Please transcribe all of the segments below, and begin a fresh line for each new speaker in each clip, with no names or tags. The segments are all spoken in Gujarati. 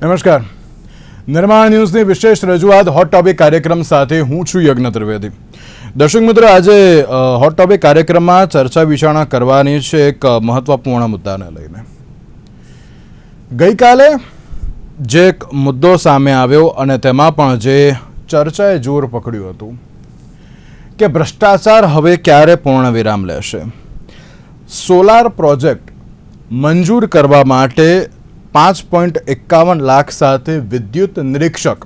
નમસ્કાર. નિર્માણ ન્યૂઝની વિશેષ રજૂઆત હોટ ટોપિક કાર્યક્રમ સાથે હું છું યજ્ઞ ત્રિવેદી. દર્શક મિત્રો, આજે હોટ ટોપિક કાર્યક્રમમાં ચર્ચા વિચારણા કરવાની છે એક મહત્વપૂર્ણ મુદ્દાને લઈને. ગઈકાલે જે એક મુદ્દો સામે આવ્યો અને તેમાં પણ જે ચર્ચાએ જોર પકડ્યું હતું કે ભ્રષ્ટાચાર હવે ક્યારે પૂર્ણ વિરામ લેશે. સોલાર પ્રોજેક્ટ મંજૂર કરવા માટે 5.51 લાખ સાથે વિદ્યુત નિરીક્ષક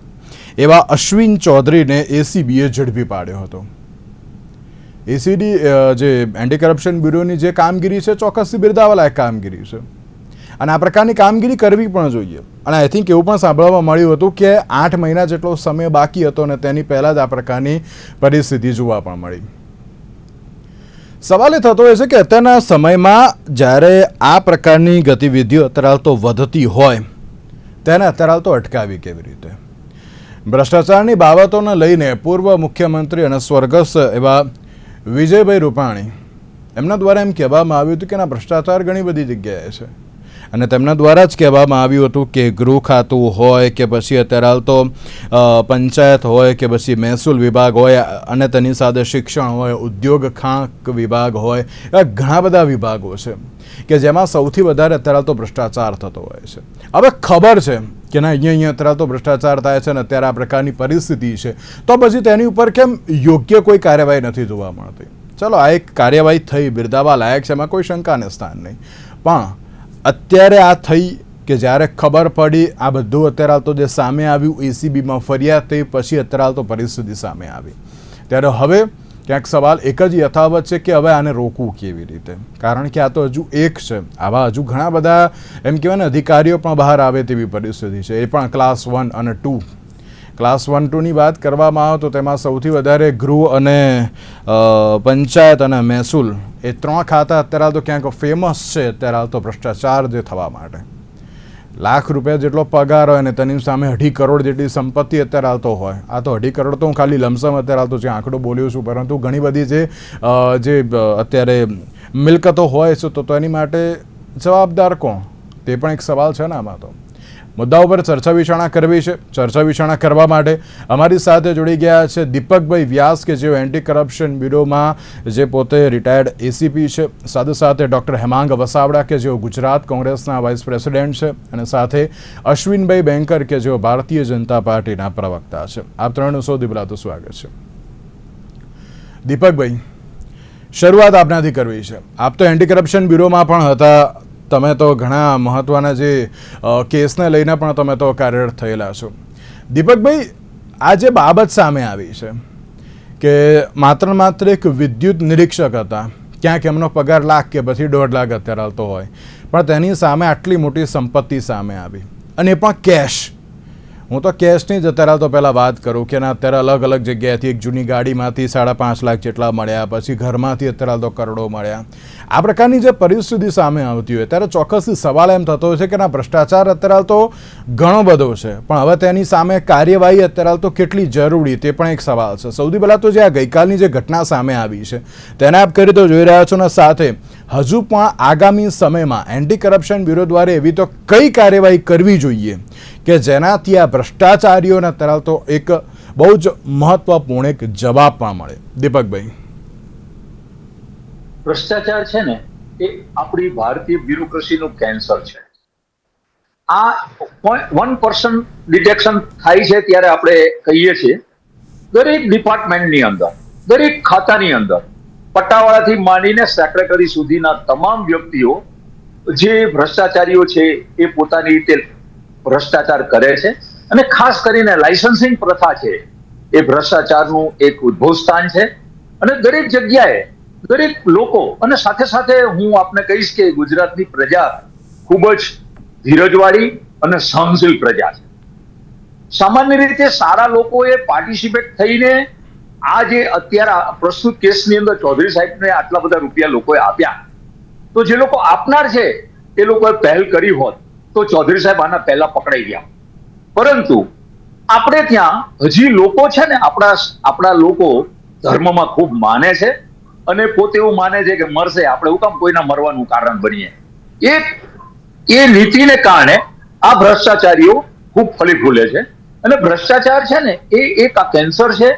એવા અશ્વિન ચૌધરીને એસીબીએ ઝડપી પાડ્યો હતો. એસીબી જે એન્ટી કરપ્શન બ્યુરોની જે કામગીરી છે ચોક્કસથી બિરદાવલાયક કામગીરી છે અને આ પ્રકારની કામગીરી કરવી પણ જોઈએ. અને આઈ થિંક એવું પણ સાંભળવા મળ્યું હતું કે 8 મહિના જેટલો સમય બાકી હતો અને તેની પહેલાં જ આ પ્રકારની પરિસ્થિતિ જોવા પણ મળી. સવાલ એ થતો હોય છે કે અત્યારના સમયમાં જ્યારે આ પ્રકારની ગતિવિધિઓ અત્યારે તો વધતી હોય તેને અત્યારે તો અટકાવી કેવી રીતે? ભ્રષ્ટાચારની બાબતોને લઈને પૂર્વ મુખ્યમંત્રી અને સ્વર્ગસ્થ એવા વિજયભાઈ રૂપાણી એમના દ્વારા એમ કહેવામાં આવ્યું હતું કે ના, ભ્રષ્ટાચાર ઘણી બધી જગ્યાએ છે અને તેમના દ્વારા જ કહેવામાં આવ્યું હતું કે ગૃહ ખાતું હોય કે પછી અત્યારે હાલ તો પંચાયત હોય કે પછી મહેસૂલ વિભાગ હોય અને તેની સાથે શિક્ષણ હોય, ઉદ્યોગ ખાંક વિભાગ હોય, એવા ઘણા બધા વિભાગો છે કે જેમાં સૌથી વધારે અત્યારે તો ભ્રષ્ટાચાર થતો હોય છે. હવે ખબર છે કે ના, અહીંયા અત્યારે તો ભ્રષ્ટાચાર થાય છે અને અત્યારે આ પ્રકારની પરિસ્થિતિ છે, તો પછી તેની ઉપર કેમ યોગ્ય કોઈ કાર્યવાહી નથી જોવા મળતી? ચલો, આ એક કાર્યવાહી થઈ, બિરદાવવા લાયક છે, એમાં કોઈ શંકાને સ્થાન નહીં. પણ અત્યારે આ થઈ કે જ્યારે ખબર પડી, આ બધું અત્યારે તો જે સામે આવ્યું, એસીબીમાં ફરિયાદ થઈ, પછી અત્યારે તો પરિસ્થિતિ સામે આવી, ત્યારે હવે ક્યાંક સવાલ એક જ યથાવત છે કે હવે આને રોકવું કેવી રીતે? કારણ કે આ તો હજુ એક છે, આવા હજુ ઘણા બધા એમ કહેવાય ને અધિકારીઓ પણ બહાર આવે તેવી પરિસ્થિતિ છે, એ પણ ક્લાસ 1 અને 2. ક્લાસ 1, 2ની વાત કરવામાં આવે તો તેમાં સૌથી વધારે ગૃહ અને પંચાયત અને મહેસૂલ એ 3 ખાતા અત્યારે તો ક્યાંક ફેમસ છે અત્યારે તો ભ્રષ્ટાચાર જે થવા માટે. લાખ રૂપિયા જેટલો પગાર હોય અને તેની સામે 2.5 કરોડ જેટલી સંપત્તિ અત્યારે હાલતો હોય. આ તો 2.5 કરોડ તો હું ખાલી લમસમ અત્યારે હાલતો જે આંકડો બોલ્યો છું, પરંતુ ઘણી બધી જે અત્યારે મિલકતો હોય છે તો એની માટે જવાબદાર કોણ? તે પણ એક સવાલ છે ને. આમાં તો મુદ્દા ઉપર ચર્ચા વિચારણા કરવી છે. ચર્ચા વિચારણા કરવા માટે અમારી સાથે જોડી ગયા છે દીપકભાઈ વ્યાસ કે જેઓ એન્ટી કરપ્શન બ્યુરોમાં જે પોતે રિટાયર્ડ એસીપી છે, સાથે સાથે ડૉક્ટર હેમાંગ વસાવડા કે જેઓ ગુજરાત કોંગ્રેસના વાઇસ પ્રેસિડેન્ટ છે, અને સાથે અશ્વિનભાઈ બેંકર કે જેઓ ભારતીય જનતા પાર્ટીના પ્રવક્તા છે. આપ ત્રણનું સૌથી પહેલાં તો સ્વાગત છે. દીપકભાઈ, શરૂઆત આપનાથી કરવી છે. આપ તો એન્ટી કરપ્શન બ્યુરોમાં પણ હતા, તમે તો ઘણા મહત્ત્વના જે કેસને લઈને પણ તમે તો કાર્યરત થયેલા છો. દીપકભાઈ, આ જે બાબત સામે આવી છે કે માત્ર એક વિદ્યુત નિરીક્ષક હતા, ક્યાંક એમનો પગાર લાખ કે પછી 1.5 લાખ અત્યારે હાલતો હોય, પણ તેની સામે આટલી મોટી સંપત્તિ સામે આવી અને એ પણ કેશ. હું તો કેશની જ અત્યારે તો પહેલાં વાત કરું કે ના, અત્યારે અલગ અલગ જગ્યાએથી એક જૂની ગાડીમાંથી 5.5 લાખ જેટલા મળ્યા, પછી ઘરમાંથી અત્યારે તો કરોડો મળ્યા. આ પ્રકારની જે પરિસ્થિતિ સામે આવતી હોય ત્યારે ચોક્કસથી સવાલ એમ થતો હોય છે કે ના, ભ્રષ્ટાચાર અત્યારે તો ઘણો બધો છે, પણ હવે તેની સામે કાર્યવાહી અત્યારે તો કેટલી જરૂરી, તે પણ એક સવાલ છે. સૌથી પહેલાં તો જે આ ગઈકાલની જે ઘટના સામે આવી છે તેને આપ કરી તો જોઈ રહ્યા છો, ને સાથે હજુ પણ આગામી સમયમાં એન્ટી કરપ્શન બ્યુરો દ્વારા એવી તો કઈ કાર્યવાહી કરવી જોઈએ કે જેનાથી આ ભ્રષ્ટાચારીઓને અત્યારે તો એક બહુ જ મહત્વપૂર્ણ એક જવાબ પણ મળે? દીપકભાઈ,
ભ્રષ્ટાચાર છે ને એ આપણી ભારતીય બ્યુરોક્રેસીનું કેન્સર છે. આ 1% ડિટેક્શન થાય છે ત્યારે આપણે કહીએ છીએ દરેક ડિપાર્ટમેન્ટની અંદર, દરેક ખાતાની અંદર, પટ્ટાવાળાથી માંડીને સેક્રેટરી સુધીના તમામ વ્યક્તિઓ જે ભ્રષ્ટાચારીઓ છે એ પોતાની રીતે ભ્રષ્ટાચાર કરે છે. અને ખાસ કરીને લાયસન્સિંગ પ્રથા છે એ ભ્રષ્ટાચારનું એક ઉદ્ભવ સ્થાન છે. અને દરેક જગ્યાએ દરેક લોકો, અને સાથે સાથે હું આપને કહીશ કે ગુજરાતની પ્રજા ખૂબ જ ધીરજવાળી અને સહનશીલ પ્રજા છે. સામાન્ય રીતે સારા લોકોએ પાર્ટિસિપેટ થઈને આ જે અત્યારે પ્રસ્તુત કેસની અંદર ચૌધરી સાહેબને આટલા બધા રૂપિયા લોકોએ આપ્યા, તો જે લોકો આપનાર છે એ લોકોએ પહેલ કરી હોત તો ચૌધરી સાહેબ આના પહેલા પકડાઈ ગયા. પરંતુ આપણે ત્યાં હજી લોકો છે ને, આપણા લોકો ધર્મમાં ખૂબ માને છે અને પોતે એવું માને છે કે મરશે, આપણે હું કામ કોઈના મરવાનું કારણ બનીએ. એ નીતિને કારણે આ ભ્રષ્ટાચારીઓ ખૂબ ફલી ફૂલે છે. અને ભ્રષ્ટાચાર છે ને એ એક આ કેન્સર છે,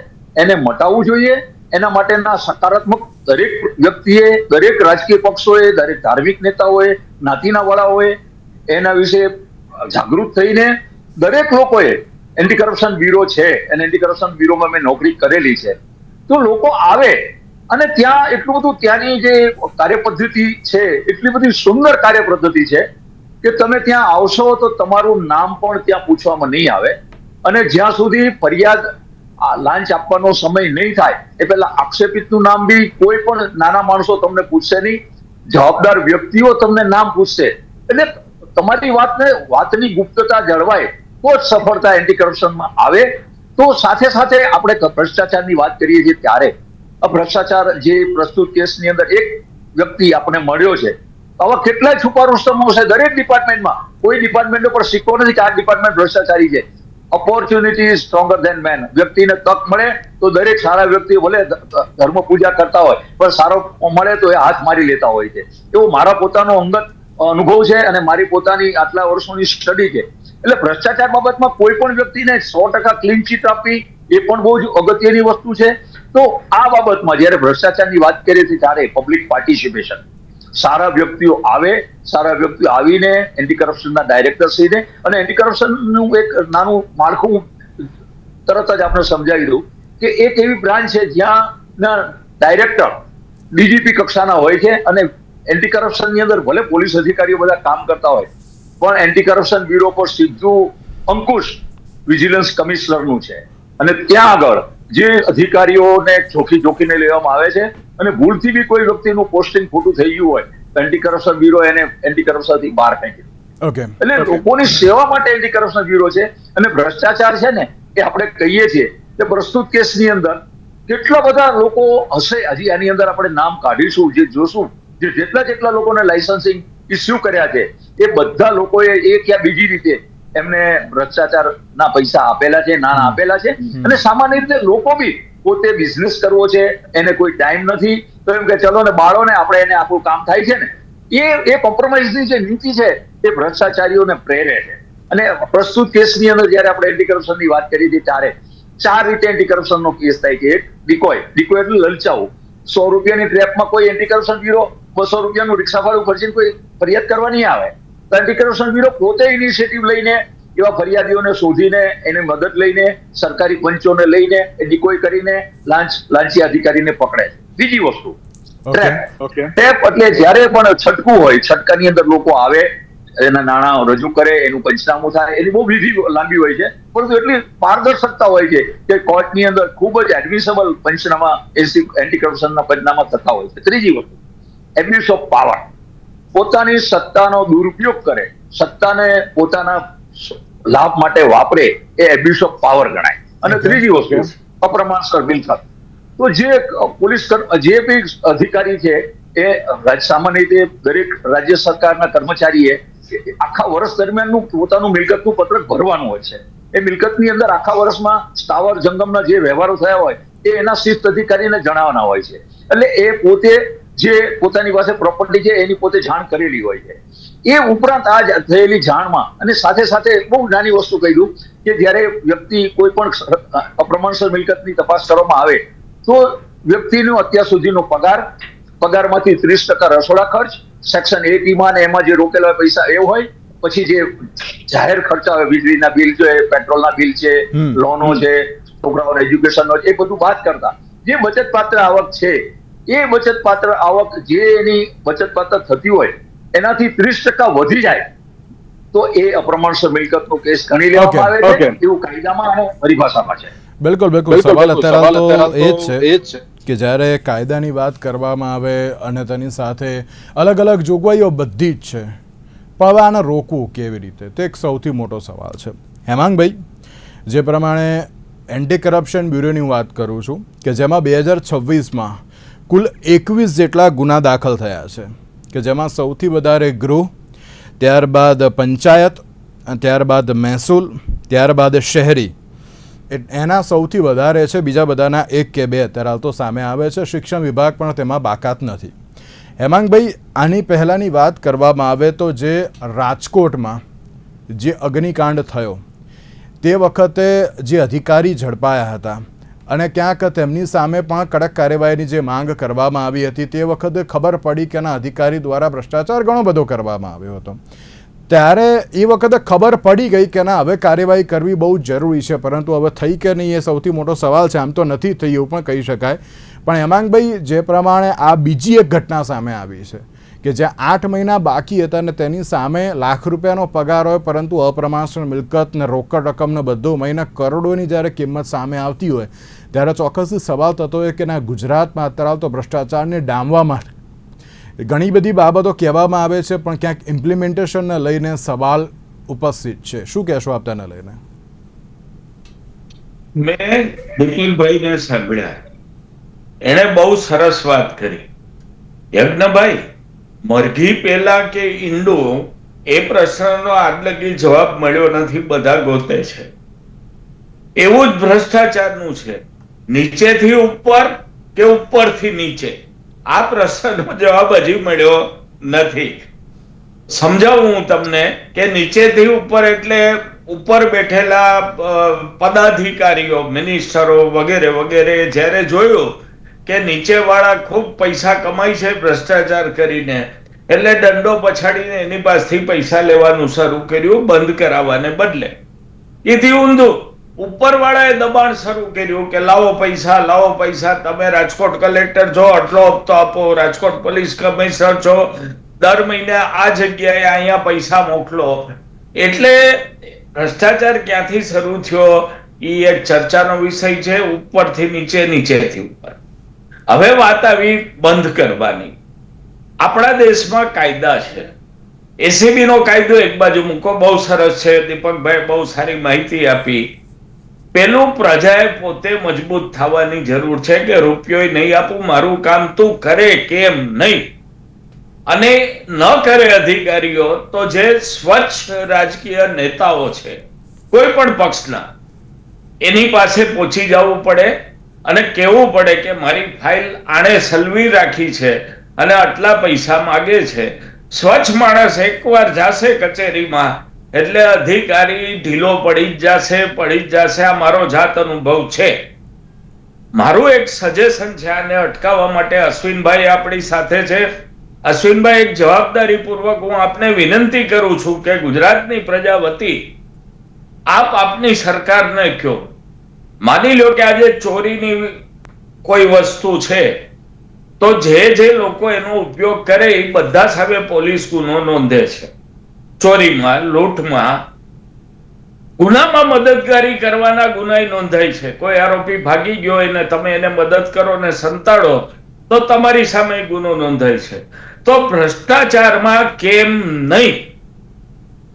એને મટાવવું જોઈએ. એના માટેના સકારાત્મક દરેક વ્યક્તિએ, દરેક રાજકીય પક્ષોએ, દરેક ધાર્મિક નેતાઓએ, જ્ઞાતિના વડાઓએ એના વિશે જાગૃત થઈને દરેક લોકોએ, એન્ટી કરપ્શન બ્યુરો છે અને એન્ટી કરપ્શન બ્યુરોમાં મેં નોકરી કરેલી છે, તો લોકો આવે અને ત્યાં એટલું બધું ત્યાંની જે કાર્યપદ્ધતિ છે એટલી બધી સુંદર કાર્યપદ્ધતિ છે કે તમે ત્યાં આવશો તો તમારું નામ પણ ત્યાં પૂછવામાં નહીં આવે. અને જ્યાં સુધી ફરિયાદ લાંચ આપવાનો સમય નહીં થાય એ પહેલા આક્ષેપિતનું નામ બી કોઈ પણ નાના માણસો તમને પૂછશે નહીં, જવાબદાર વ્યક્તિઓ તમને નામ પૂછશે. એટલે તમારી વાતની ગુપ્તતા જળવાય તો જ સફળતા એન્ટી કરપ્શનમાં આવે. તો સાથે સાથે આપણે ભ્રષ્ટાચારની વાત કરીએ છીએ ત્યારે ભ્રષ્ટાચાર જે પ્રસ્તુત કેસની અંદર એક વ્યક્તિ આપણે મળ્યો છે, આવા કેટલાય છુપા રૂસ્તમો છે દરેક ડિપાર્ટમેન્ટમાં. કોઈ ડિપાર્ટમેન્ટ પર સિક્કો નથી કે આ ડિપાર્ટમેન્ટ ભ્રષ્ટાચારી છે. Opportunity is stronger than man. વ્યક્તિને તક મળે તો દરેક સારા વ્યક્તિ ભલે ધર્મ પૂજા કરતા હોય પણ સારો મળે તો એ હાથ મારી લેતા હોય છે. એવો મારા પોતાનો અંગત અનુભવ છે અને મારી પોતાની આટલા વર્ષોની સ્ટડી છે. એટલે ભ્રષ્ટાચાર બાબતમાં કોઈ પણ વ્યક્તિને 100% ક્લીન ચીટ આપવી એ પણ બહુ જ અગત્યની વસ્તુ છે. તો આ બાબતમાં જયારે ભ્રષ્ટાચારની વાત કરીએ છીએ ત્યારે પબ્લિક પાર્ટિસિપેશન, સારા વ્યક્તિઓ આવે, સારા વ્યક્તિઓ આવીને એન્ટી કરપ્શનના ડાયરેક્ટરશ્રીને અને એન્ટી કરપ્શનનું એક નાનું માળખું તરત જ આપણે સમજાવી દઉં કે એક એવી બ્રાન્ચ છે જ્યાં ડાયરેક્ટર ડીજીપી કક્ષાના હોય છે અને એન્ટી કરપ્શનની અંદર ભલે પોલીસ અધિકારીઓ બધા કામ કરતા હોય પણ એન્ટી કરપ્શન બ્યુરો પર સીધું અંકુશ વિજિલન્સ કમિશનરનું છે. અને ત્યાં આગળ જે અધિકારીઓને જોખીને લેવામાં આવે છે અને ભૂલથી બી કોઈ વ્યક્તિનું પોસ્ટિંગ ખોટું થઈ ગયું હોય તો એન્ટી કરપ્શન બ્યુરો એને એન્ટી કરપ્શનથી બહાર ફેંકી દે. એટલે લોકોની સેવા માટે એન્ટી કરપ્શન બ્યુરો છે. અને ભ્રષ્ટાચાર છે ને એ આપણે કહીએ છીએ કે પ્રસ્તુત કેસની અંદર કેટલા બધા લોકો હશે, હજી આની અંદર આપણે નામ કાઢીશું, જે જોશું, જેટલા લોકોને લાયસન્સિંગ ઇસ્યુ કર્યા છે એ બધા લોકોએ એક યા બીજી રીતે એમને ભ્રષ્ટાચારના પૈસા આપેલા છે, નાણાં આપેલા છે. અને સામાન્ય રીતે લોકો બી પોતે બિઝનેસ કરવો છે, એને કોઈ ટાઈમ નથી તો એમ કે ચલો ને બાળો ને આપણે એને આપણું કામ થાય છે ને એ કોમ્પ્રોમાઇઝની જે નીતિ છે એ ભ્રષ્ટાચારીઓને પ્રેરે છે. અને પ્રસ્તુત કેસની અંદર જયારે આપણે એન્ટી કરપ્શનની વાત કરી હતી ત્યારે 4 રીતે એન્ટી કરપ્શનનો કેસ થાય છે. એક ડિકોય એટલે લલચાવું. 100 રૂપિયાની ટ્રેપમાં કોઈ એન્ટી કરપ્શન બ્યુરો 200 રૂપિયાનું રિક્ષા ભાડું ખર્ચીને કોઈ ફરિયાદ કરવા નહીં આવે. એન્ટી કરપ્શન બ્યુરો પોતે ઇનિશિયેટિવ લઈને એવા ફરિયાદીઓને શોધીને એને મદદ લઈને સરકારી પંચોને લઈને એ ડિકોય કરીને લાંચી અધિકારીને પકડે. બીજી વસ્તુ ટ્રેપ એટલે જયારે પણ છટકું હોય, છટકાની અંદર લોકો આવે, એના નાણાં રજૂ કરે, એનું પંચનામું થાય, એની બહુ વિધિ લાંબી હોય છે પરંતુ એટલી પારદર્શકતા હોય છે કે કોર્ટની અંદર ખૂબ જ એડમિસેબલ પંચનામા એન્ટી કરપ્શનના પંચનામા થતા હોય છે. ત્રીજી વસ્તુ એબ્યુઝ ઓફ પાવર. પોતાની સત્તાનો દુરુપયોગ કરે, સત્તાને પોતાના લાભ માટે વાપરે એ એબ્યુઝ ઓફ પાવર ગણાય. અને ત્રીજી વસ્તુ અપ્રમાણસર મિલકત. તો જે પોલીસ જે બી અધિકારી છે એ સામાન્ય રીતે દરેક રાજ્ય સરકારના કર્મચારીએ આખા વર્ષ દરમિયાનનું પોતાનું મિલકતનું પત્રક ભરવાનું હોય છે. એ મિલકતની અંદર આખા વર્ષમાં સ્થાવર જંગમના જે વ્યવહારો થયા હોય એ એના શિસ્ત અધિકારીને જણાવવાના હોય છે. એટલે એ પોતે જે પોતાની પાસે પ્રોપર્ટી છે એની પોતે જાણ કરેલી હોય છે. એ ઉપરાંત આ થયેલી જાણમાં અને સાથે સાથે બહુ નાની વસ્તુ કહી દઉં કે જ્યારે વ્યક્તિ કોઈ પણ અપ્રમાણસર મિલકતની તપાસ કરવામાં આવે તો વ્યક્તિનો અત્યાર સુધીનો પગારમાંથી 30% રસોડા ખર્ચ, સેક્શન 80 માં ને એમાં જે રોકેલા પૈસા એ હોય, પછી જે જાહેર ખર્ચા હોય, વીજળીના બિલ છે, પેટ્રોલના બિલ છે, લોનો છે, છોકરાઓના એજ્યુકેશનનો, એ બધું બાદ કરતા જે બચત પાત્ર આવક છે એ બચત પાત્ર આવક જે એની બચત પાત્ર થતી હોય એનાથી 30% વધી જાય તો એ અપ્રમાણસર મિલકતનો કેસ ગણી લેવામાં આવે છે. એવું કાયદામાં અને પરિભાષામાં છે.
બિલકુલ સવાલ અત્યારે તો એ જ છે કે જ્યારે કાયદાની વાત કરવામાં આવે અને તેની સાથે અલગ અલગ જોગવાઈઓ બધી જ છે, પણ હવે આને રોકવું કેવી રીતે, તે એક સૌથી મોટો સવાલ છે. હેમાંગભાઈ, જે પ્રમાણે એન્ટી કરપ્શન બ્યુરોની વાત કરું છું કે જેમાં 2026માં કુલ 21 જેટલા ગુના દાખલ થયા છે કે જેમાં સૌથી વધારે ગૃહ, ત્યારબાદ પંચાયત, ત્યારબાદ મહેસૂલ, ત્યારબાદ શહેરી, એના સૌથી વધારે છે. બીજા બધાના 1 કે 2 અત્યારે હાલ તો સામે આવે છે. શિક્ષણ વિભાગ પણ તેમાં બાકાત નથી. હેમાંગભાઈ, આની પહેલાંની વાત કરવામાં આવે તો જે રાજકોટમાં જે અગ્નિકાંડ થયો તે વખતે જે અધિકારી ઝડપાયા હતા અને ક્યાંક તેમની સામે પણ કડક કાર્યવાહીની જે માંગ કરવામાં આવી હતી, તે વખતે ખબર પડી કે એના અધિકારી દ્વારા ભ્રષ્ટાચાર ઘણો બધો કરવામાં આવ્યો હતો. ત્યારે એ વખતે ખબર પડી ગઈ કે ના, હવે કાર્યવાહી કરવી બહુ જરૂરી છે, પરંતુ હવે થઈ કે નહીં એ સૌથી મોટો સવાલ છે. આમ તો નથી થઈ એવું પણ કહી શકાય. પણ હેમાંગભાઈ, જે પ્રમાણે આ બીજી એક ઘટના સામે આવી છે કે જ્યાં 8 મહિના બાકી હતા અને તેની સામે લાખ રૂપિયાનો પગાર હોય, પરંતુ અપ્રમાણસર મિલકત ને રોકડ રકમને બધું મહિને કરોડોની જ્યારે કિંમત સામે આવતી હોય, ત્યારે ચોક્કસથી સવાલ થતો હોય કે ના, ગુજરાતમાં અત્યારે તો ભ્રષ્ટાચારને ડામવા માટે ઘણી બધી બાબતો કહેવામાં આવે છે, પણ ક્યાંક ઇમ્પ્લિમેન્ટેશનને લઈને સવાલ ઉપસ્થિત છે. શું કહેશો આપ તેને લઈને?
મેં બિપિનભાઈને સાંભળ્યા, એણે બહુ સરસ વાત કરી. યજ્ઞભાઈ, મરઘી પેલા કે ઈંડું, એ પ્રશ્નનો આજ લગી જવાબ મળ્યો નથી, બધા ગોતે છે. એવું જ ભ્રષ્ટાચારનું છે, નીચેથી ઉપર કે ઉપરથી નીચે. આ પ્રશ્નનો જવાબ હજી મળ્યો નથી. સમજાવું હું તમને કે નીચેથી ઉપર એટલે ઉપર બેઠેલા પદાધિકારીઓ, મિનિસ્ટરો વગેરે વગેરે જ્યારે જોયું કે નીચેવાળા ખૂબ પૈસા કમાય છે ભ્રષ્ટાચાર કરીને, એટલે દંડો પછાડીને એની પાસેથી પૈસા લેવાનું શરૂ કર્યું, બંધ કરાવવાને બદલે. એથી ઊંધું ઉપરવાળાએ દબાણ શરૂ કર્યું કે લાવો પૈસા, તમે રાજકોટ કલેક્ટર છો, આટલો હપ્તો આપો, રાજકોટ પોલીસ કમિશનર છો, દર મહિને આ જગ્યાએ અહીંયા પૈસા મોકલો. એટલે ભ્રષ્ટાચાર ક્યાંથી શરૂ થયો એ એક ચર્ચાનો વિષય છે, ઉપરથી નીચે, નીચેથી ઉપર. હવે વાત આવી બંધ કરવાની. આપણા દેશમાં કાયદા છે. એસીબી નો કાયદો એક બાજુ મૂકો, બહુ સરસ છે, દીપકભાઈ બહુ સારી માહિતી આપી. પેલું પ્રજાએ પોતે મજબૂત થવાની જરૂર છે કે રૂપિયો નહીં આપું, મારું કામ તું કરે કેમ નહીં. અને ન કરે અધિકારીઓ તો જે સ્વચ્છ રાજકીય નેતાઓ છે કોઈ પણ પક્ષના, એની પાસે પહોંચી જવું પડે અને કહેવું પડે કે મારી ફાઇલ આણે સલવી રાખી છે અને આટલા પૈસા માગે છે. સ્વચ્છ માણસ એકવાર જાશે કચેરીમાં એટલે અધિકારી ઢીલો પડી જ જશે. આ મારો જાત અનુભવ છે. મારું એક સજેશન છે આને અટકાવવા માટે. અશ્વિનભાઈ આપણી સાથે છે. અશ્વિનભાઈ, એક જવાબદારી પૂર્વક હું આપને વિનંતી કરું છું કે ગુજરાતની પ્રજા વતી આપ આપની સરકારને કહો, માની લો કે આજે ચોરીની કોઈ વસ્તુ છે તો જે લોકો એનો ઉપયોગ કરે એ બધા સામે પોલીસ ગુનો નોંધે છે. ચોરીમાં, લૂંટમાં, ગુનામાં મદદગારી કરવાના ગુનાય નોંધાય છે. કોઈ આરોપી ભાગી ગયો અને તમે એને મદદ કરો ને સંતાડો તો તમારી સામે ગુનો નોંધાય છે. તો ભ્રષ્ટાચારમાં કેમ નહીં?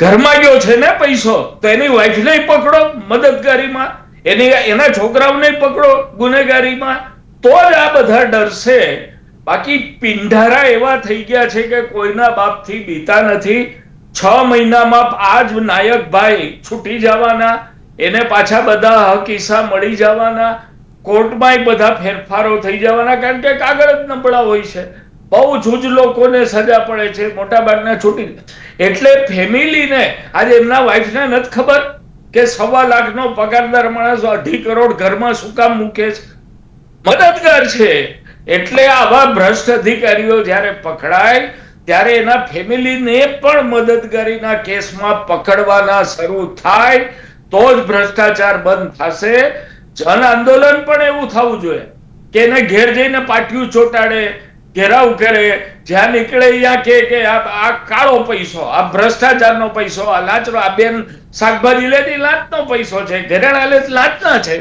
ઘરમાં ગયો છે ને પૈસો, તો એની વાઈફને પકડો મદદગારીમાં, એના છોકરાઓને પકડો ગુનેગારીમાં, તો જ આ બધા ડરશે. બાકી પિંઢારા એવા થઈ ગયા છે કે કોઈના બાપથી બીતા નથી. 6 મહિનામાં આ જ નાયકભાઈ છૂટી જવાના, એને પાછા બધા હક હિસ્સા મળી જવાના, કોર્ટમાં બધા ફેરફારો થઈ જવાના, કારણ કે કાગળ જ નબળા હોય છે. બહુ જૂજ લોકોને સજા પડે છે, મોટા ભાગના છૂટી. એટલે ફેમિલીને આજે એમના વાઈફને નથી ખબર કે 1.25 લાખનો પગારદાર માણસ 2.5 કરોડ ઘરમાં શું કામ મૂકે છે? મદદગાર છે. એટલે આવા ભ્રષ્ટ અધિકારીઓ જ્યારે પકડાય ત્યારે એના ફેમિલીને પણ મદદગારીના કેસમાં પકડવાના શરૂ થાય તો જ ભ્રષ્ટાચાર બંધ થશે. જન આંદોલન પણ એવું થવું જોઈએ કે એને ઘેર જઈને પાટિયું ચોટાડે, ઘેરાવ કરે, જ્યાં નીકળે ત્યાં કે આ કાળો પૈસો, આ ભ્રષ્ટાચારનો પૈસો, આ લાંચનો, આ બેન શાકભાજી લેતી લાંચનો પૈસો છે, ઘરેણા લે લાંચના છે.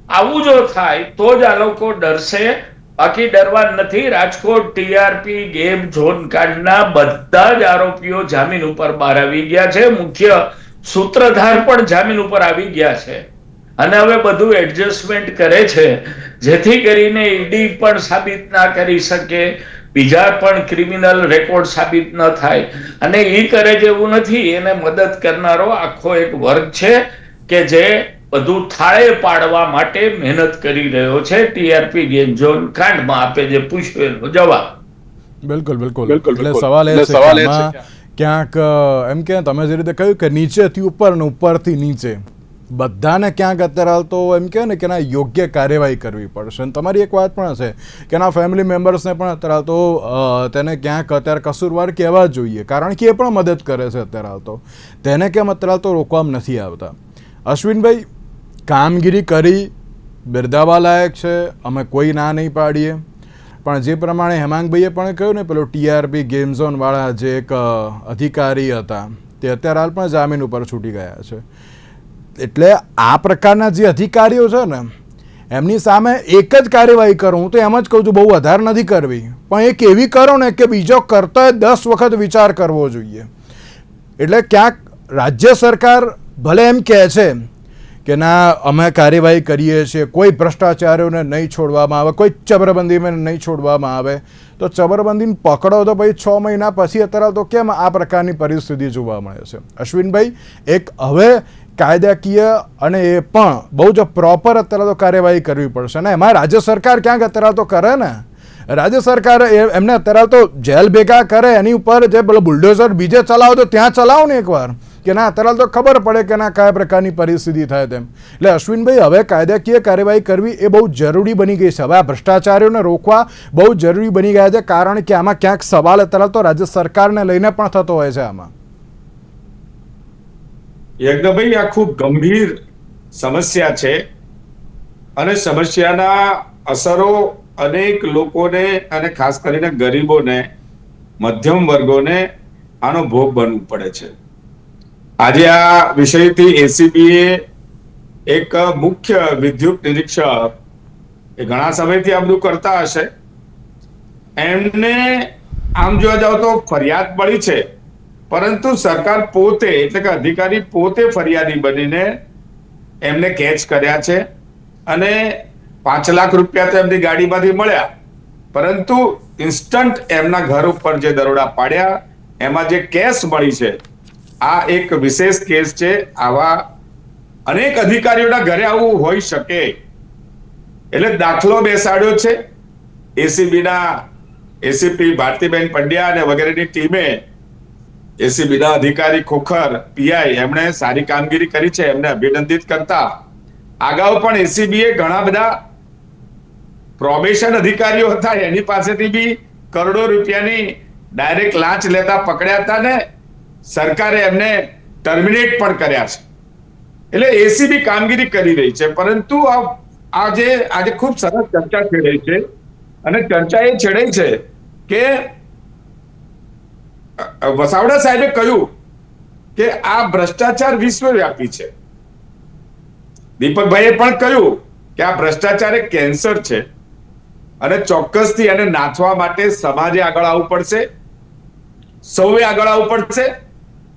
આવું જો થાય તો જ આ લોકો ડરશે, બાકી ડરવા નથી. રાજકોટ ટીઆરપી ગેમ ઝોન કાંડના બધા જ આરોપીઓ જામીન ઉપર બહાર આવી ગયા છે. મુખ્ય સૂત્રધાર પણ જામીન ઉપર આવી ગયા છે અને હવે બધું એડજસ્ટમેન્ટ કરે છે જેથી કરીને ઈડી પણ સાબિત ના કરી શકે, બીજા પણ ક્રિમિનલ રેકોર્ડ સાબિત ન થાય. અને એ કરે જેવું નથી, એને મદદ કરનારો આખો એક વર્ગ છે કે જે બધું થાળે પાડવા માટે મહેનત કરી રહ્યો છે. ટીઆરપી ગેમ ઝોન કાંડમાં આપે જે પૂછ્યું એનો જવાબ.
બિલકુલ. એટલે સવાલ એ છે કે ક્યાંક એમ કે તમે જે રીતે કહ્યું કે નીચેથી ઉપર ને ઉપરથી નીચે, બધાને ક્યાંક અત્યારે તો એમ કહે ને કે ના યોગ્ય કાર્યવાહી કરવી પડશે. અને તમારી એક વાત પણ હશે કે ના ફેમિલી મેમ્બર્સને પણ અત્યારે તો તેને ક્યાંક અત્યારે કસૂરવાર કહેવા જોઈએ, કારણ કે એ પણ મદદ કરે છે અત્યારે તો. તેને કેમ અત્યારે તો રોકવામાં નથી આવતા? અશ્વિનભાઈ, કામગીરી કરી બિરદાવા લાયક છે, અમે કોઈ ના નહીં પાડીએ, પણ જે પ્રમાણે હેમાંગભાઈએ પણ કહ્યું ને, પેલો TRP ગેમ ઝોનવાળા જે એક અધિકારી હતા તે અત્યારે હાલ પણ જામીન ઉપર છૂટી ગયા છે. એટલે આ પ્રકારના જે અધિકારીઓ છે ને એમની સામે એક જ કાર્યવાહી કરો, હું તો એમ જ કહું છું બહુ વધારે નથી કરવી, પણ એક એવી કરો ને કે બીજો કરતા 10 વખત વિચાર કરવો જોઈએ. એટલે ક્યાંક રાજ્ય સરકાર ભલે એમ કહે છે કે ના અમે કાર્યવાહી કરીએ છીએ, કોઈ ભ્રષ્ટાચારીઓને નહીં છોડવામાં આવે, કોઈ ચબરબંધીને નહીં છોડવામાં આવે, તો ચબરબંધીને પકડો તો ભાઈ 6 મહિના પછી અત્યારે તો કેમ આ પ્રકારની પરિસ્થિતિ જોવા મળે છે? અશ્વિનભાઈ, એક હવે કાયદાકીય અને એ પણ બહુ જ પ્રોપર અત્યારે તો કાર્યવાહી કરવી પડશે ને. એમાં રાજ્ય સરકાર ક્યાંક અત્યારે તો કરે ને, રાજ્ય સરકાર એમને અત્યારે તો જેલ ભેગા કરે, એની ઉપર જે પેલો બુલડોઝર બીજે ચલાવો તો ત્યાં ચલાવો ને એકવાર, કે ના અત્યારે તો ખબર પડે કે ના કયા પ્રકારની પરિસ્થિતિ થાય તેમ. એટલે અશ્વિનભાઈ, હવે કાયદાકીય કાર્યવાહી કરવી એ બહુ જરૂરી બની ગઈ છે. હવે આ ભ્રષ્ટાચારીઓને રોકવા બહુ જરૂરી બની ગયા છે, કારણ કે આમાં ક્યાંક સવાલ અત્યારે તો રાજ્ય સરકારને લઈને પણ થતો હોય છે. આમાં
યજ્ઞભાઈ, આ ખૂબ ગંભીર સમસ્યા છે અને સમસ્યાના અસરો અનેક લોકોને અને ખાસ કરીને ગરીબોને, મધ્યમ વર્ગોને આનો ભોગ બનવું પડે છે. આજે આ વિષયથી એસીબીએ એક મુખ્ય વિદ્યુત નિરીક્ષક એ ઘણા સમયથી આ બધું કરતા હશે, એમને આમ જોવા જાવ તો ફરિયાદ મળી છે, પરંતુ સરકાર પોતે એટલે કે અધિકારી પોતે ફરિયાદી બનીને એમને કેચ કર્યા છે અને 5 લાખ રૂપિયા તો એમની ગાડીમાંથી મળ્યા, પરંતુ ઇન્સ્ટન્ટ એમના ઘર ઉપર જે દરોડા પાડ્યા એમાં જે કેશ મળી છે આ એક વિશેષ કેસ છે. આવા અનેક અધિકારીઓના ઘરે આવું હોઈ શકે એટલે દાખલો બેસાડ્યો છે. એસીબીના એસીપી ભારતીબેન પંડ્યા અને વગેરેની ટીમે, એસીબીના અધિકારી ખોખર પીઆઈ, એમણે સારી કામગીરી કરી છે, એમને અભિનંદિત કરતા અગાઉ પણ એસીબીએ ઘણા બધા પ્રોબેશન અધિકારીઓ હતા એની પાસેથી બી કરોડો રૂપિયાની ડાયરેક્ટ લાંચ લેતા પકડ્યા હતા ને સરકારે એમને ટર્મિનેટ પણ કર્યા છે. એટલે એસીબી કામગીરી કરી રહી છે, પરંતુ આજે ખૂબ સરસ ચર્ચા છેડાઈ છે અને ચર્ચા એ છેડાઈ છે કે વસાવડા સાહેબે કહ્યું કે આ ભ્રષ્ટાચાર વિશ્વવ્યાપી છે. દીપકભાઈએ પણ કહ્યું કે આ ભ્રષ્ટાચાર એક કેન્સર છે અને ચોક્કસથી એને નાથવા માટે સમાજે આગળ આવવું પડશે, સૌએ આગળ આવવું પડશે.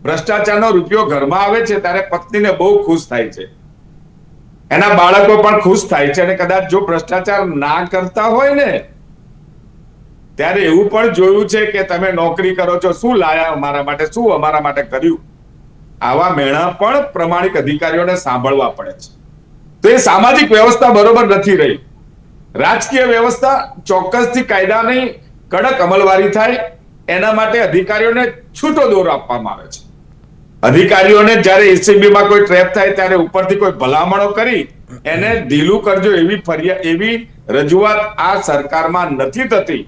ભ્રષ્ટાચારનો રૂપિયો ઘરમાં આવે છે ત્યારે પત્નીને બહુ ખુશ થાય છે, એના બાળકો પણ ખુશ થાય છે, અને કદાચ જો ભ્રષ્ટાચાર ના કરતા હોય ને ત્યારે એવું પણ જોયું છે કે તમે નોકરી કરો છો, શું લાયા અમારા માટે, શું અમારા માટે કર્યું. આવા મેણા પણ પ્રમાણિક અધિકારીઓને સાંભળવા પડે છે. તો એ સામાજિક વ્યવસ્થા બરોબર નથી રહી. રાજકીય વ્યવસ્થા ચોક્કસથી કાયદાની કડક અમલવારી થાય એના માટે અધિકારીઓને છૂટો દોર આપવામાં આવે છે. અધિકારીઓને જ્યારે એસીબીમાં કોઈ ટ્રેપ થાય ત્યારે ઉપરથી કોઈ ભલામણો કરી એને ઢીલું કરજો એવી રજૂઆત આ સરકારમાં નથી થતી.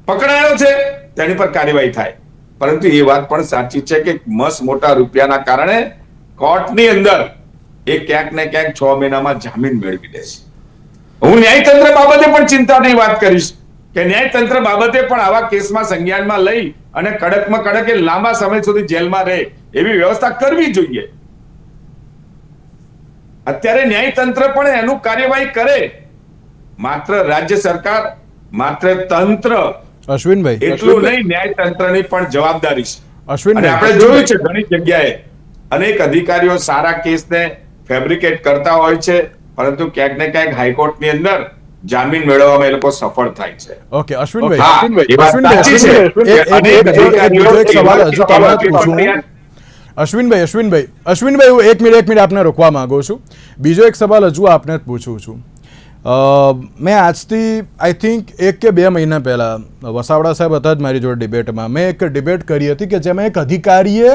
પકડાયો છે તેની પર કાર્યવાહી થાય, પરંતુ એ વાત પણ સાચી છે કે મસ્ત મોટા રૂપિયાના કારણે કોર્ટની અંદર એ ક્યાંક ને ક્યાંક 6 મહિનામાં જામીન મેળવી દે છે. હું ન્યાયતંત્ર બાબતે પણ ચિંતાની વાત કરીશ કે ન્યાયતંત્ર બાબતે પણ આવા કેસમાં સંજ્ઞાનમાં લઈ અને કડકમાં કડક એ લાંબા સમય સુધી જેલમાં રહે એવી વ્યવસ્થા કરવી જોઈએ. અત્યારે ન્યાયતંત્ર પણ એનું કાર્યવાહી કરે, માત્ર રાજ્ય સરકાર, માત્ર તંત્ર
અશ્વિનભાઈ,
એટલું નહીં, ન્યાયતંત્રની પણ જવાબદારી છે.
અશ્વિનભાઈ,
આપણે જોયું છે ઘણી જગ્યાએ અનેક અધિકારીઓ સારા કેસને ફેબ્રિકેટ કરતા હોય છે, પરંતુ ક્યાંક ને ક્યાંક હાઈકોર્ટની અંદર જામીન મેળવવામાં એ લોકો સફળ થાય છે.
ઓકે અશ્વિનભાઈ,
હા, એ વાત સાચી છે.
એક સવાલ હજુ તમને પૂછું. અશ્વિનભાઈ, હું એક મિનિટ આપને રોકવા માંગુ છું. બીજો એક સવાલ હજુ આપને જ પૂછું છું. મેં આજથી આઈ થિંક 1 કે 2 મહિના પહેલાં વસાવડા સાહેબ હતા જ મારી જોડે ડિબેટમાં. મેં એક ડિબેટ કરી હતી કે જેમાં એક અધિકારીએ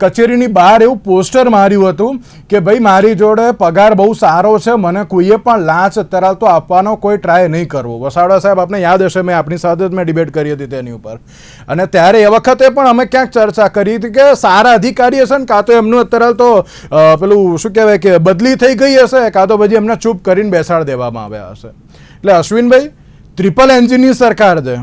કચેરીની બહાર એવું પોસ્ટર માર્યું હતું કે ભાઈ મારી જોડે પગાર બહુ સારો છે, મને કોઈએ પણ લાંચ અત્યારે તો આપવાનો કોઈ ટ્રાય નહીં કરવો. વસાવડા સાહેબ આપને યાદ હશે મેં આપની સાથે જ મેં ડિબેટ કરી હતી તેની ઉપર, અને ત્યારે એ વખતે પણ અમે ક્યાંક ચર્ચા કરી હતી કે સારા અધિકારી હશે ને કાં તો એમનું અત્યારે તો પેલું શું કહેવાય કે બદલી થઈ ગઈ હશે, કાં તો પછી એમને ચૂપ કરીને બેસાડી દેવામાં આવ્યા હશે. એટલે અશ્વિનભાઈ, ટ્રિપલ એન્જિનની સરકાર છે.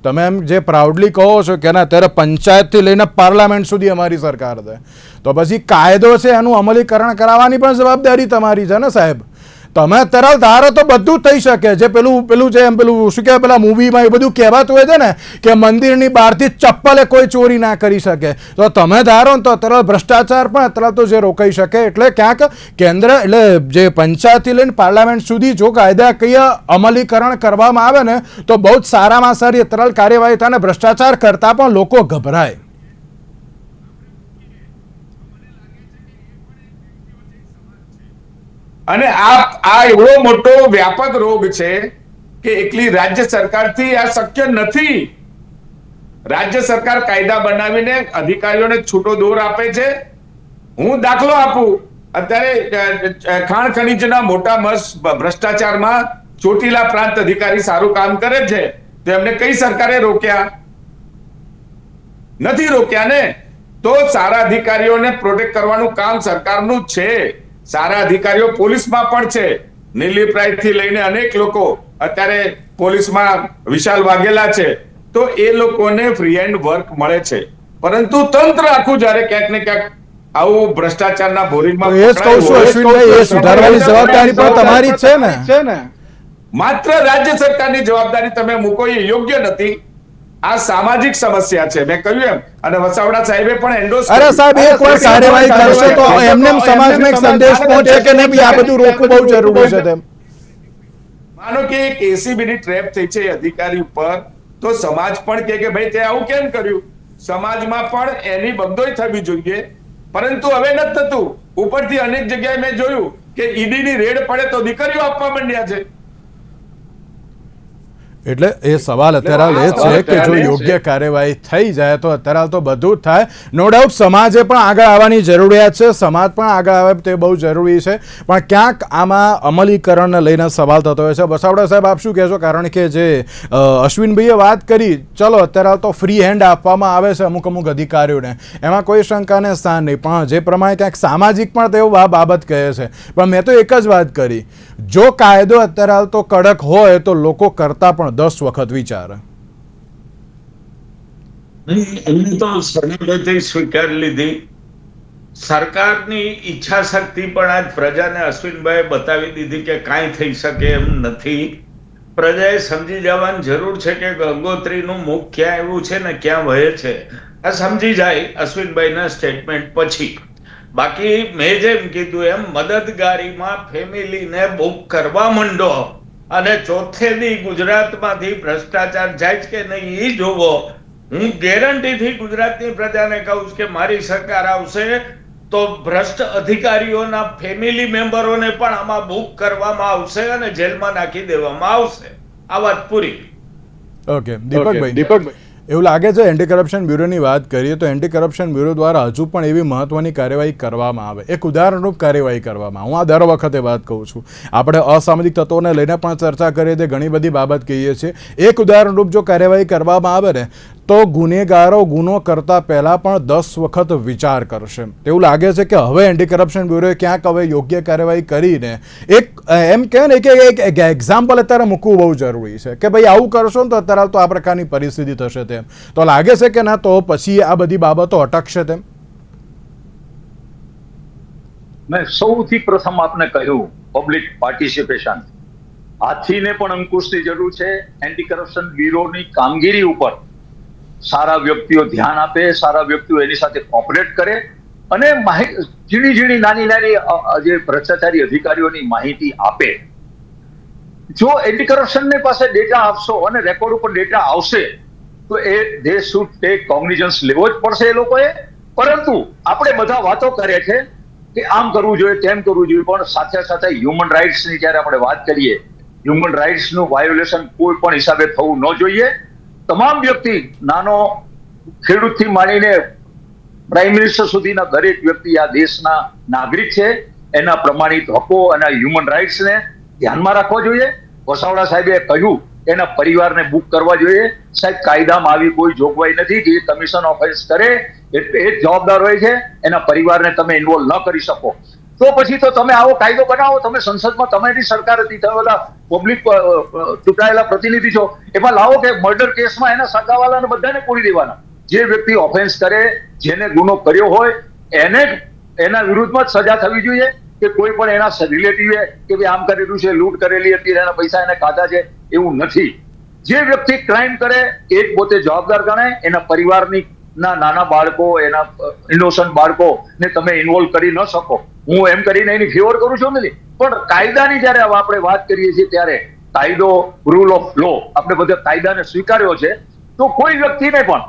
તમે એમ જે પ્રાઉડલી કહો છો કે ના અત્યારે પંચાયતથી લઈને પાર્લામેન્ટ સુધી અમારી સરકાર છે, તો પછી કાયદો છે એનું અમલીકરણ કરાવવાની પણ જવાબદારી તમારી છે ને સાહેબ. તમે અત્યારે ધારો તો બધું થઈ શકે છે. પેલું જે એમ પેલું શું કહેવાય પેલા મૂવીમાં એ બધું કહેવાતું હોય છે ને કે મંદિરની બહારથી ચપ્પલે કોઈ ચોરી ના કરી શકે, તો તમે ધારો ને તો અત્યારે ભ્રષ્ટાચાર પણ અત્યારે તો જે રોકાઈ શકે. એટલે ક્યાંક કેન્દ્ર એટલે જે પંચાયતથી લઈને પાર્લામેન્ટ સુધી જો કાયદાકીય અમલીકરણ કરવામાં આવે ને તો બહુ જ સારામાં સારી અત્યારે કાર્યવાહી થાય ને ભ્રષ્ટાચાર કરતાં પણ લોકો ગભરાય.
અને આ એવડો મોટો વ્યાપક રોગ છે કે એકલી રાજ્ય સરકારથી આ શક્ય નથી. રાજ્ય સરકાર કાયદા બનાવીને અધિકારીઓને છૂટો દોર આપે છે. હું દાખલો આપું, અત્યારે ખાણ ખનીજના મોટા ભ્રષ્ટાચારમાં ચોટીલા પ્રાંત અધિકારી સારું કામ કરે છે, તો એમને કઈ સરકારે રોક્યા? નથી રોક્યા ને. તો સારા અધિકારીઓને પ્રોટેક્ટ કરવાનું કામ સરકારનું જ છે. સારા અધિકારીઓ પોલીસમાં પણ છે. નિર્લિપ્રાય થી લઈને અનેક લોકો અત્યારે પોલીસમાં વિશાલ વાઘેલા છે, તો એ લોકોને ફ્રી હેન્ડ વર્ક મળે છે. પરંતુ તંત્ર આખું જ્યારે ક્યાંક ને ક્યાંક આવું ભ્રષ્ટાચારના બોરિંગમાં
એ જ કહું છું અશ્વિનભાઈ, એ સુધારવાની જવાબદારી પણ તમારી જ છે ને.
માત્ર રાજ્ય સરકારની જવાબદારી તમે મૂકો એ યોગ્ય નથી. આ સામાજિક સમસ્યા છે, મેં કહ્યું એમ. અને વસાવડા સાહેબે પણ એન્ડોર્સ
અરે સાહેબ, એક વાર કાર્યવાહી કરશે તો એમને સમાજમાં એક સંદેશ પહોંચે કે નહીં આ બધું રોકવું બહુ જરૂરી છે તેમ.
માનો કે એક એસીબીની ટ્રેપ થઈ છે અધિકારી ઉપર, તો સમાજ પણ કે ભાઈ તે આવું કેમ કર્યું? સમાજમાં પણ એની બંધોઈ થવી જોઈએ, પરંતુ હવે નથી થતું. ઉપરથી અનેક જગ્યાએ મેં જોયું કે ઈડીની રેડ પડે તો દીકરીઓ આપવા માંડ્યા છે.
એટલે એ સવાલ અત્યારે એ છે કે જો યોગ્ય કાર્યવાહી થઈ જાય તો અત્યારે તો બધું જ થાય. નો ડાઉટ સમાજે પણ આગળ આવવાની જરૂરિયાત છે, સમાજ પણ આગળ આવે તે બહુ જરૂરી છે, પણ ક્યાંક આમાં અમલીકરણને લઈને સવાલ થતો હોય છે. વસાવડા સાહેબ, આપ શું કહેશો? કારણ કે જે અશ્વિનભાઈએ વાત કરી, ચલો અત્યારે તો ફ્રી હેન્ડ આપવામાં આવે છે અમુક અધિકારીઓને, એમાં કોઈ શંકાને સ્થાન નહીં, પણ જે પ્રમાણે ક્યાંક સામાજિક પણ તેઓ આ બાબત કહે છે. પણ મેં તો એક જ વાત કરી, જો કાયદો અત્યારે તો કડક હોય તો લોકો કરતા પણ 10 વખત વિચારે.
એમને તો સરળતાથી સ્વીકારી લીધી. સરકારની ઈચ્છા શક્તિ પણ આજ પ્રજાને અશ્વિનભાઈ બતાવી દીધી કે કાંઈ થઈ શકે એમ નથી. પ્રજાએ સમજી જવાની જરૂર છે કે ગંગોત્રીનું મુખ ક્યાં એવું છે ને ક્યાં વહે છે. આ સમજી જાય અશ્વિનભાઈના સ્ટેટમેન્ટ પછી. બાકી મેં જેમ કીધું એમ મદદગારીમાં ફેમિલીને બુક કરવા માંડો અને ચોથે દી ગુજરાતમાંથી ભ્રષ્ટાચાર જાય કે નહીં એ જોવો. હું ગેરંટીથી ગુજરાતની પ્રજાને કહું કે મારી સરકાર આવશે તો ભ્રષ્ટ અધિકારીઓના ફેમિલી મેમ્બરોને પણ આમાં બુક કરવામાં આવશે અને જેલમાં નાખી દેવામાં આવશે. આ વાત પૂરી.
ઓકે દીપકભાઈ, એવું લાગે છે એન્ટી કરપ્શન બ્યુરોની વાત કરીએ તો એન્ટી કરપ્શન બ્યુરો દ્વારા હજુ પણ એવી મહત્વની કાર્યવાહી કરવામાં આવે, એક ઉદાહરણરૂપ કાર્યવાહી કરવામાં. હું આ દર વખતે વાત કહું છું, આપણે અસામાજિક તત્વોને લઈને પણ ચર્ચા કરીએ છીએ, ઘણી બધી બાબત કહીએ છીએ. એક ઉદાહરણરૂપ જો કાર્યવાહી કરવામાં આવે ને તો ગુનેગારો ગુનો કરતા પહેલા પણ 10 વખત વિચાર કરશે. એવું લાગે છે કે હવે એન્ટી કરપ્શન બ્યુરોએ ક્યાંક હવે યોગ્ય કાર્યવાહી કરીને એક એમ કહે ને કે એક એક્ઝામ્પલ અત્યારે મૂકવું બહુ જરૂરી છે કે ભાઈ આવું કરશો ને તો અત્યારે તો આ પ્રકારની પરિસ્થિતિ થશે તેમ. તો લાગે છે કે ના તો પછી આ બધી બાબતો અટકશે તેમ.
મેં સૌથી પ્રથમ આપને કહ્યું પબ્લિક પાર્ટિસિપેશન. હાથીને પણ અંકુશની જરૂર છે. એન્ટી કરપ્શન બ્યુરોની કામગીરી ઉપર સારા વ્યક્તિઓ ધ્યાન આપે, સારા વ્યક્તિઓ એની સાથે કોઓપરેટ કરે અને ઝીણી નાની જે ભ્રષ્ટાચારી અધિકારીઓની માહિતી આપે. જો એન્ટી કરપ્શનની પાસે ડેટા આપશો અને રેકોર્ડ ઉપર ડેટા આવશે તો એ દે શુડ ટેક કોગ્નિઝન્સ લેવો જ પડશે એ લોકોએ. પરંતુ આપણે બધા વાતો કરીએ છે કે આમ કરવું જોઈએ તેમ કરવું જોઈએ, પણ સાથે સાથે હ્યુમન રાઇટ્સની જ્યારે આપણે વાત કરીએ, હ્યુમન રાઇટ્સનું વાયોલેશન કોઈ પણ હિસાબે થવું ન જોઈએ. તમામ વ્યક્તિ, નાનો ખેડૂતથી માંડીને પ્રાઇમ મિનિસ્ટર સુધીના દરેક વ્યક્તિ આ દેશના નાગરિક છે. એના પ્રમાણિત હકો અને હ્યુમન રાઇટ્સને ધ્યાનમાં રાખવા જોઈએ. વસાવડા સાહેબે કહ્યું એના પરિવારને બુક કરવા જોઈએ. સાહેબ, કાયદામાં આવી કોઈ જોગવાઈ નથી કે કમિશન ઓફેન્સ કરે એટલે એ જ જવાબદાર હોય છે, એના પરિવારને તમે ઇન્વોલ્વ ન કરી શકો. તો પછી તો તમે આવો કાયદો બનાવો. તમે સંસદમાં તમારી સરકાર હતી, તમે બધા પબ્લિક ચૂંટાયેલા પ્રતિનિધિ છો, એમાં લાવો કે મર્ડર કેસમાં એના સગાવાલાને બધાને પૂરી દેવાના. જે વ્યક્તિ ઓફેન્સ કરે, જેને ગુનો કર્યો હોય, એને એના વિરુદ્ધમાં જ સજા થવી જોઈએ. કે કોઈ પણ એના રિલેટિવે કે ભાઈ આમ કરેલું છે, લૂંટ કરેલી હતી, એના પૈસા એને ખાધા છે, એવું નથી. જે વ્યક્તિ ક્રાઇમ કરે એ પોતે જવાબદાર ગણાય. એના પરિવારની નાના બાળકો, એના ઇનોસન્ટ બાળકો ને તમે ઇન્વોલ્વ કરી ન શકો. હું એમ કરીને એની ફેવર કરું છું નથી, પણ કાયદાની જયારે આપણે વાત કરીએ છીએ ત્યારે કાયદો, રૂલ ઓફ લો, આપણે બધા કાયદાને સ્વીકાર્યો છે. તો કોઈ વ્યક્તિને પણ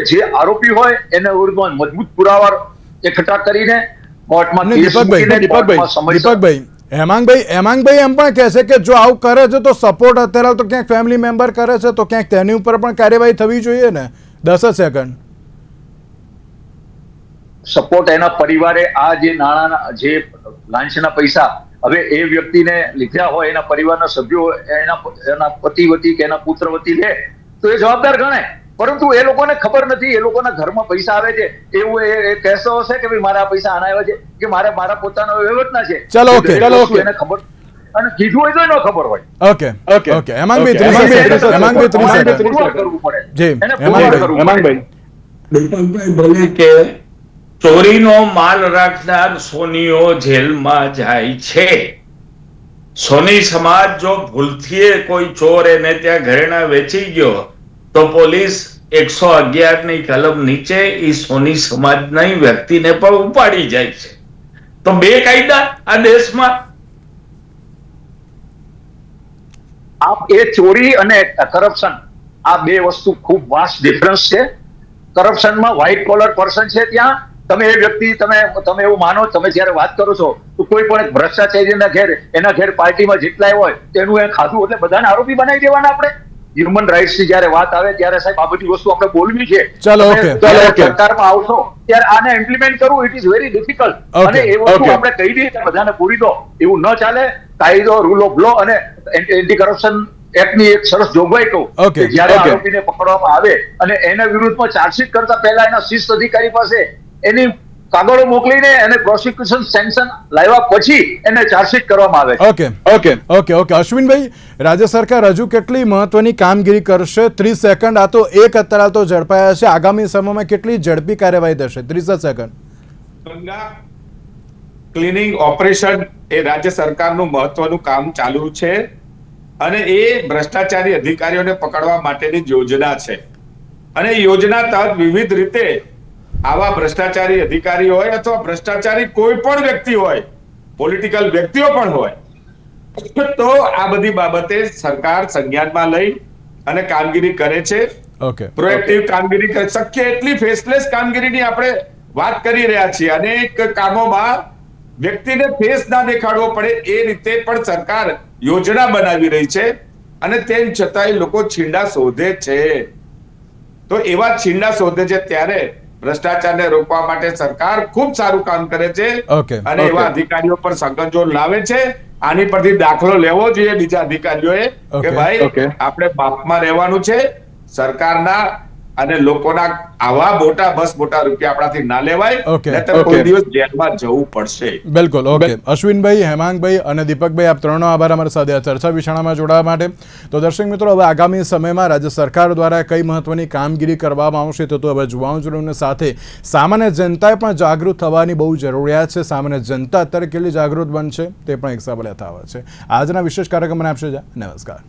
જે આરોપી હોય એના વિરુદ્ધમાં મજબૂત પુરાવા એકઠા કરીને કોર્ટમાં કેસ મૂકીને કોર્ટમાં સમય
દીપકભાઈ, હેમાંગભાઈ એમ પણ કહે છે કે જો આવું કરે છે તો સપોર્ટ અત્યારે તો ક્યાંક ફેમિલી મેમ્બર કરે છે તો ક્યાંક તેની ઉપર પણ કાર્યવાહી થવી જોઈએ ને. 10 સેકન્ડ.
સપોર્ટ એના પરિવારે આ જે નાણાંના જે લાંચના પૈસા હવે એ વ્યક્તિને લીધા હોય, એના પરિવારના સભ્યો એના પતિ વતી કે એના પુત્ર વતી લે તો એ જવાબદાર ગણાય. પરંતુ એ લોકોને ખબર નથી, એ લોકોના ઘરમાં પૈસા આવે છે એવું એ કહેતો હશે કે ભાઈ મારા પૈસા આના આવ્યા છે કે મારા પોતાના વહીવટના છે.
ચલો ઓકે,
એને ખબર અને કીધું હોય તો ન ખબર હોય.
ઓકે હેમાંગભાઈ 30 સેકન્ડ
કરવું પડે.
જી
હેમાંગભાઈ, દીપકભાઈ બોલે કે ચોરીનો માલ રાખનાર સોનીઓ જેલમાં જાય છે. સોની સમાજ જો ભૂલથી કોઈ ચોર એને ત્યાં ઘરેણા વેચી ગયો તો પોલીસ 111 ની કલમ નીચે એ સોની સમાજના વ્યક્તિને પણ ઉપાડી જાય છે. તો બે કાયદા આ દેશમાં.
એ ચોરી અને કરપ્શન, આ બે વસ્તુ ખૂબ વાસ્ટ ડિફરન્સ છે. કરપ્શનમાં વ્હાઇટ કોલર પર્સન છે, ત્યાં તમે એ વ્યક્તિ તમે એવું માનો, તમે જયારે વાત કરો છો તો કોઈ પણ એક ભ્રષ્ટાચારીના એના ઘેર પાર્ટીમાં જેટલાય હોય તેનું એ ખાધું એટલે બધાને આરોપી બનાવી દેવાના. આપણે હ્યુમન રાઇટ્સ ની જયારે વાત આવે ત્યારે સાહેબ આ બધી વસ્તુ આપણે બોલવી છે. સરકારમાં આવશો ત્યારે આને ઇમ્પ્લિમેન્ટ કરવું ઇટ ઇઝ વેરી ડિફિકલ્ટ. અને એ વસ્તુ આપણે કહી દઈએ કે બધાને પૂરી દો, એવું ન ચાલે. કાયદો, રૂલ ઓફ લો અને એન્ટી કરપ્શન એક્ટની એક સરસ જોગવાઈ કહું કે જયારે આરોપીને પકડવામાં આવે અને એના વિરુદ્ધમાં ચાર્જશીટ કરતા પહેલા એના શિસ્ત અધિકારી પાસે એની કાગળો મોકલીને એને પ્રોસિક્યુશન સેન્કશન લાવ્યા પછી એને ચાર્જશીટ કરવામાં આવે.
ઓકે અશ્વિનભાઈ, રાજ્ય સરકાર હજુ કેટલી મહત્વની કામગીરી કરશે? 30 સેકન્ડ. આ તો અત્યારે તો ઝડપાયા છે, આગામી સમયમાં કેટલી ઝડપી કાર્યવાહી થશે? 30 સેકન્ડ.
ગંગા ક્લિનિંગ ઓપરેશન એ રાજ્ય સરકારનું મહત્વનું કામ ચાલુ છે અને એ ભ્રષ્ટાચારી અધિકારીઓને પકડવા માટેની યોજના છે. અને યોજના તહત વિવિધ રીતે આવા ભ્રષ્ટાચારી અધિકારી હોય અથવા ભ્રષ્ટાચારી કોઈ પણ વ્યક્તિ હોય, પોલિટિકલ વ્યક્તિઓ પણ હોય, તો આ બધી બાબતે સરકાર સંજ્ઞાનમાં લઈ અને કામગીરી કરે છે. પ્રોએક્ટિવ કામગીરી કરે. શક્ય એટલી ફેસલેસ કામગીરીની આપણે વાત કરી રહ્યા છીએ. અનેક કામોમાં વ્યક્તિને ફેસ ના દેખાડવો પડે એ રીતે પણ સરકાર યોજના બનાવી રહી છે અને તેમ છતાંય લોકો છીંડા શોધે છે. તો એવા છીંડા શોધે છે ત્યારે ભ્રષ્ટાચારને રોકવા માટે સરકાર ખૂબ સારું કામ કરે છે અને એવા અધિકારીઓ પર સંકજો લાવે છે. આની પરથી દાખલો લેવો જોઈએ બીજા અધિકારીઓએ કે ભાઈ આપણે બાપમાં રહેવાનું છે. સરકારના અને લોકોના આવા મોટા રૂપિયા આપણાથી ના લેવાય, નહીંતર કોઈ દિવસ જેલમાં જવું પડશે.
બિલકુલ. અશ્વિનભાઈ, હેમાંગભાઈ અને દીપકભાઈ, આપ ત્રણનો આભાર અમારી સાથે આ ચર્ચા વિચારણામાં જોડાવા માટે. તો દર્શક મિત્રો, હવે આગામી સમયમાં રાજ્ય સરકાર દ્વારા કઈ મહત્વની કામગીરી કરવામાં આવશે તો હવે જોવાનું જરૂર. સાથે સામાન્ય જનતાએ પણ જાગૃત થવાની બહુ જરૂરિયાત છે. સામાન્ય જનતા અત્યારે કેટલી જાગૃત બનશે તે પણ એક સવાલ યથાવત છે. આજના વિશેષ કાર્યક્રમને આપશે. નમસ્કાર.